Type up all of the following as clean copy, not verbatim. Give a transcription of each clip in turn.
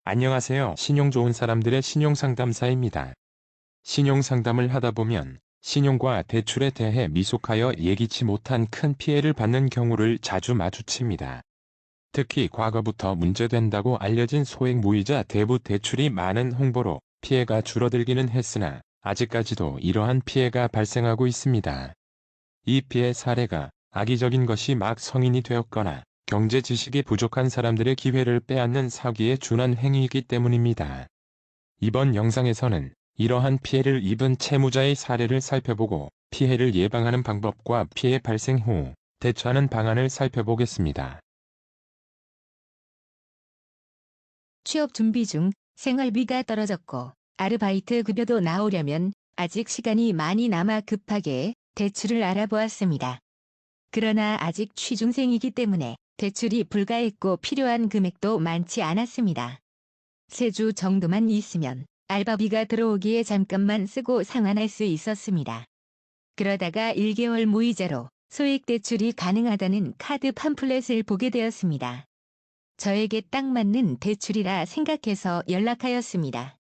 안녕하세요. 신용 좋은 사람들의 신용상담사입니다. 신용상담을 하다 보면 신용과 대출에 대해 미숙하여 예기치 못한 큰 피해를 받는 경우를 자주 마주칩니다. 특히 과거부터 문제된다고 알려진 소액 무이자 대부 대출이 많은 홍보로 피해가 줄어들기는 했으나 아직까지도 이러한 피해가 발생하고 있습니다. 이 피해 사례가 악의적인 것이 막 성인이 되었거나 경제 지식이 부족한 사람들의 기회를 빼앗는 사기에 준한 행위이기 때문입니다. 이번 영상에서는 이러한 피해를 입은 채무자의 사례를 살펴보고 피해를 예방하는 방법과 피해 발생 후 대처하는 방안을 살펴보겠습니다. 취업 준비 중 생활비가 떨어졌고 아르바이트 급여도 나오려면 아직 시간이 많이 남아 급하게 대출을 알아보았습니다. 그러나 아직 취준생이기 때문에 대출이 불가했고 필요한 금액도 많지 않았습니다. 3주 정도만 있으면 알바비가 들어오기에 잠깐만 쓰고 상환할 수 있었습니다. 그러다가 1개월 무이자로 소액 대출이 가능하다는 카드 팜플렛을 보게 되었습니다. 저에게 딱 맞는 대출이라 생각해서 연락하였습니다.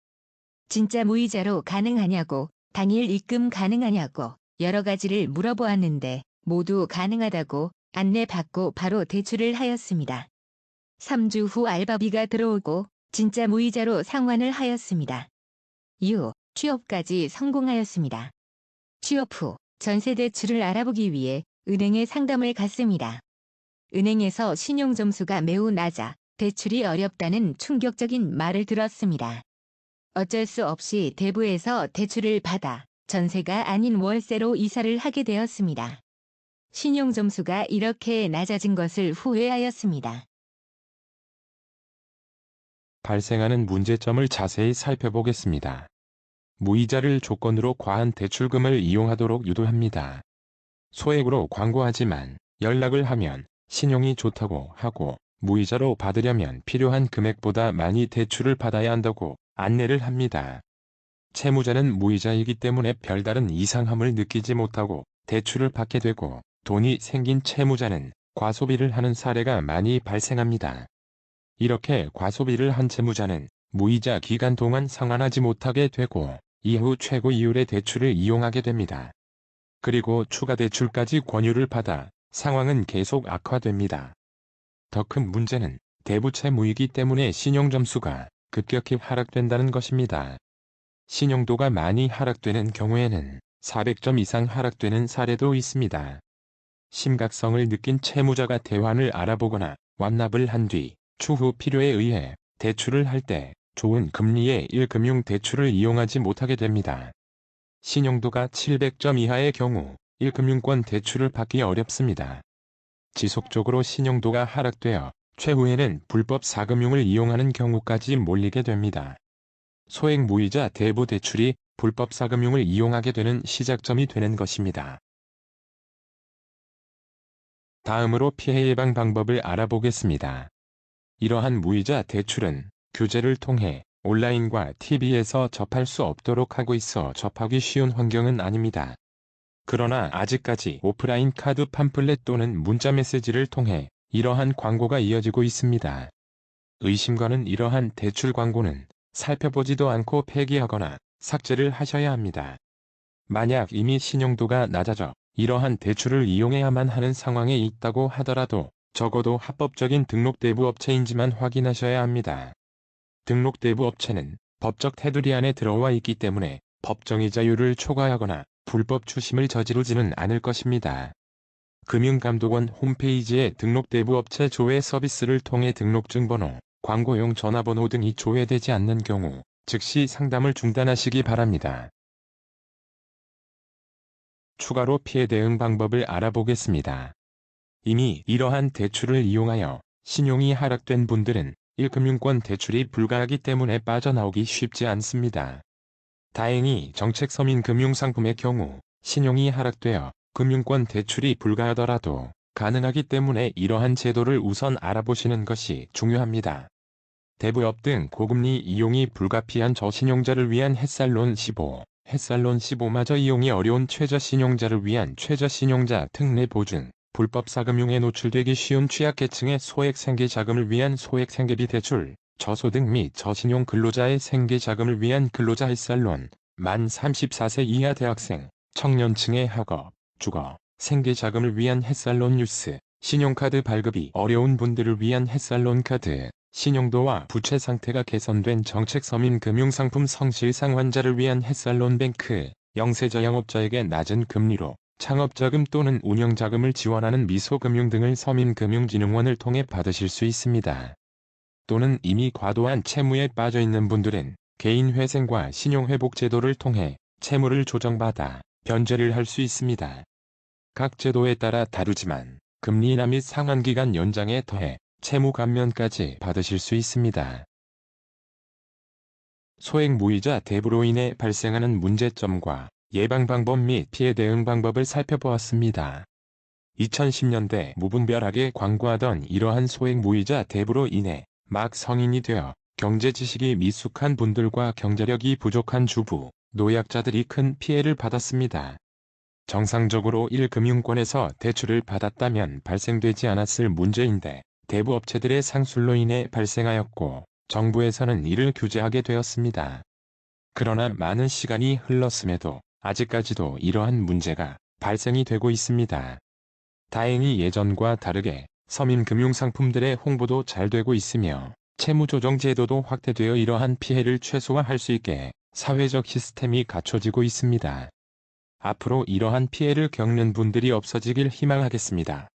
진짜 무이자로 가능하냐고, 당일 입금 가능하냐고 여러 가지를 물어보았는데 모두 가능하다고 안내받고 바로 대출을 하였습니다. 3주 후 알바비가 들어오고 진짜 무이자로 상환을 하였습니다. 이후 취업까지 성공하였습니다. 취업 후 전세 대출을 알아보기 위해 은행에 상담을 갔습니다. 은행에서 신용점수가 매우 낮아 대출이 어렵다는 충격적인 말을 들었습니다. 어쩔 수 없이 대부에서 대출을 받아 전세가 아닌 월세로 이사를 하게 되었습니다. 신용점수가 이렇게 낮아진 것을 후회하였습니다. 발생하는 문제점을 자세히 살펴보겠습니다. 무이자를 조건으로 과한 대출금을 이용하도록 유도합니다. 소액으로 광고하지만 연락을 하면 신용이 좋다고 하고 무이자로 받으려면 필요한 금액보다 많이 대출을 받아야 한다고 안내를 합니다. 채무자는 무이자이기 때문에 별다른 이상함을 느끼지 못하고 대출을 받게 되고 돈이 생긴 채무자는 과소비를 하는 사례가 많이 발생합니다. 이렇게 과소비를 한 채무자는 무이자 기간 동안 상환하지 못하게 되고 이후 최고 이율의 대출을 이용하게 됩니다. 그리고 추가 대출까지 권유를 받아 상황은 계속 악화됩니다. 더 큰 문제는 대부채무이기 때문에 신용점수가 급격히 하락된다는 것입니다. 신용도가 많이 하락되는 경우에는 400점 이상 하락되는 사례도 있습니다. 심각성을 느낀 채무자가 대환을 알아보거나 완납을 한 뒤 추후 필요에 의해 대출을 할 때 좋은 금리의 1금융 대출을 이용하지 못하게 됩니다. 신용도가 700점 이하의 경우 1금융권 대출을 받기 어렵습니다. 지속적으로 신용도가 하락되어 최후에는 불법 4금융을 이용하는 경우까지 몰리게 됩니다. 소액 무이자 대부 대출이 불법 4금융을 이용하게 되는 시작점이 되는 것입니다. 다음으로 피해 예방 방법을 알아보겠습니다. 이러한 무이자 대출은 규제를 통해 온라인과 TV에서 접할 수 없도록 하고 있어 접하기 쉬운 환경은 아닙니다. 그러나 아직까지 오프라인 카드 팜플렛 또는 문자 메시지를 통해 이러한 광고가 이어지고 있습니다. 의심가는 이러한 대출 광고는 살펴보지도 않고 폐기하거나 삭제를 하셔야 합니다. 만약 이미 신용도가 낮아져 이러한 대출을 이용해야만 하는 상황에 있다고 하더라도 적어도 합법적인 등록 대부 업체인지만 확인하셔야 합니다. 등록 대부 업체는 법적 테두리 안에 들어와 있기 때문에 법정이자율을 초과하거나 불법 추심을 저지르지는 않을 것입니다. 금융감독원 홈페이지에 등록 대부 업체 조회 서비스를 통해 등록증 번호, 광고용 전화번호 등이 조회되지 않는 경우 즉시 상담을 중단하시기 바랍니다. 추가로 피해 대응 방법을 알아보겠습니다. 이미 이러한 대출을 이용하여 신용이 하락된 분들은 1금융권 대출이 불가하기 때문에 빠져나오기 쉽지 않습니다. 다행히 정책서민 금융상품의 경우 신용이 하락되어 금융권 대출이 불가하더라도 가능하기 때문에 이러한 제도를 우선 알아보시는 것이 중요합니다. 대부업 등 고금리 이용이 불가피한 저신용자를 위한 햇살론 15, 햇살론 15마저 이용이 어려운 최저신용자를 위한 최저신용자 특례 보증, 불법 4금융에 노출되기 쉬운 취약계층의 소액 생계자금을 위한 소액 생계비 대출, 저소득 및 저신용 근로자의 생계 자금을 위한 근로자 햇살론, 만 34세 이하 대학생, 청년층의 학업, 주거, 생계 자금을 위한 햇살론 뉴스, 신용카드 발급이 어려운 분들을 위한 햇살론 카드, 신용도와 부채 상태가 개선된 정책 서민금융상품 성실상 환자를 위한 햇살론 뱅크, 영세자 영업자에게 낮은 금리로 창업자금 또는 운영자금을 지원하는 미소금융 등을 서민금융진흥원을 통해 받으실 수 있습니다. 또는 이미 과도한 채무에 빠져있는 분들은 개인회생과 신용회복제도를 통해 채무를 조정받아 변제를 할 수 있습니다. 각 제도에 따라 다르지만 금리 인하 및 상환기간 연장에 더해 채무 감면까지 받으실 수 있습니다. 소액 무이자 대부로 인해 발생하는 문제점과 예방 방법 및 피해 대응 방법을 살펴보았습니다. 2010년대 무분별하게 광고하던 이러한 소액 무이자 대부로 인해 막 성인이 되어 경제 지식이 미숙한 분들과 경제력이 부족한 주부, 노약자들이 큰 피해를 받았습니다. 정상적으로 1금융권에서 대출을 받았다면 발생되지 않았을 문제인데 대부 업체들의 상술로 인해 발생하였고 정부에서는 이를 규제하게 되었습니다. 그러나 많은 시간이 흘렀음에도 아직까지도 이러한 문제가 발생이 되고 있습니다. 다행히 예전과 다르게 서민금융상품들의 홍보도 잘 되고 있으며 채무조정 제도도 확대되어 이러한 피해를 최소화할 수 있게 사회적 시스템이 갖춰지고 있습니다. 앞으로 이러한 피해를 겪는 분들이 없어지길 희망하겠습니다.